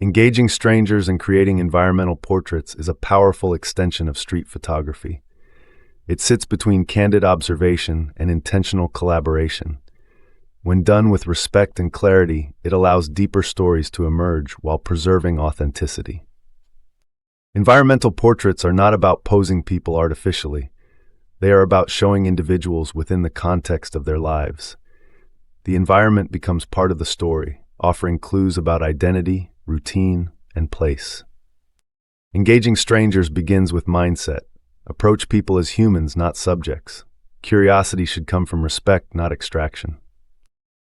Engaging strangers and creating environmental portraits is a powerful extension of street photography. It sits between candid observation and intentional collaboration. When done with respect and clarity, it allows deeper stories to emerge while preserving authenticity. Environmental portraits are not about posing people artificially. They are about showing individuals within the context of their lives. The environment becomes part of the story, offering clues about identity, routine, and place. Engaging strangers begins with mindset. Approach people as humans, not subjects. Curiosity should come from respect, not extraction.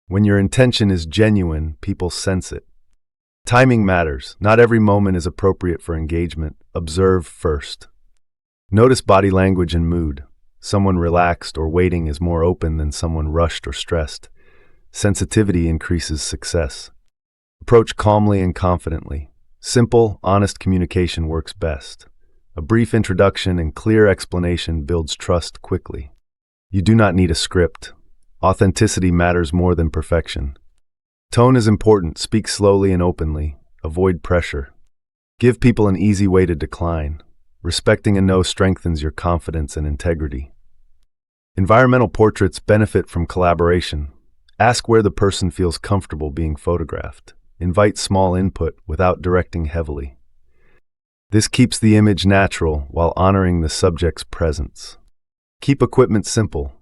When your intention is genuine, people sense it. Timing matters. Not every moment is appropriate for engagement. Observe first. Notice body language and mood. Someone relaxed or waiting is more open than someone rushed or stressed. Sensitivity increases success. Approach calmly and confidently. Simple, honest communication works best. A brief introduction and clear explanation builds trust quickly. You do not need a script. Authenticity matters more than perfection. Tone is important. Speak slowly and openly. Avoid pressure. Give people an easy way to decline. Respecting a no strengthens your confidence and integrity. Environmental portraits benefit from collaboration. Ask where the person feels comfortable being photographed. Invite small input without directing heavily. This keeps the image natural while honoring the subject's presence. Keep equipment simple.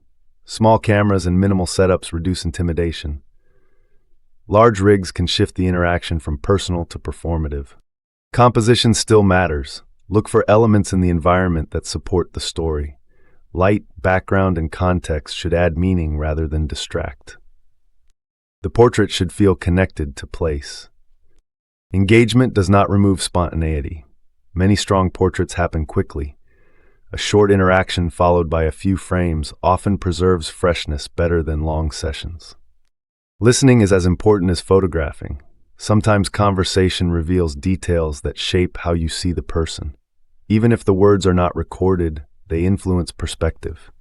Small cameras and minimal setups reduce intimidation. Large rigs can shift the interaction from personal to performative. Composition still matters. Look for elements in the environment that support the story. Light, background, and context should add meaning rather than distract. The portrait should feel connected to place. Engagement does not remove spontaneity. Many strong portraits happen quickly. A short interaction followed by a few frames often preserves freshness better than long sessions. Listening is as important as photographing. Sometimes conversation reveals details that shape how you see the person. Even if the words are not recorded, they influence perspective.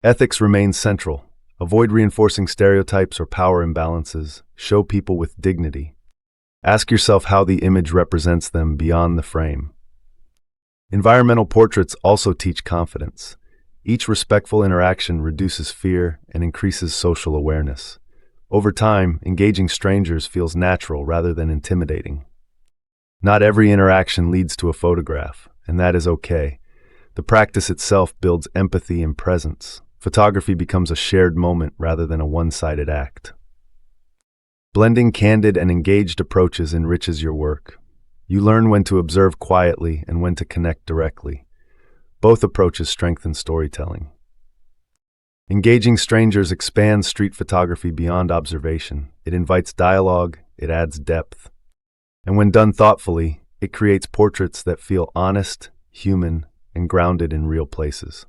Ethics remain central. Avoid reinforcing stereotypes or power imbalances. Show people with dignity. Ask yourself how the image represents them beyond the frame. Environmental portraits also teach confidence. Each respectful interaction reduces fear and increases social awareness. Over time, engaging strangers feels natural rather than intimidating. Not every interaction leads to a photograph, and that is okay. The practice itself builds empathy and presence. Photography becomes a shared moment rather than a one-sided act. Blending candid and engaged approaches enriches your work. You learn when to observe quietly and when to connect directly. Both approaches strengthen storytelling. Engaging strangers expands street photography beyond observation. It invites dialogue, it adds depth. And when done thoughtfully, it creates portraits that feel honest, human, and grounded in real places.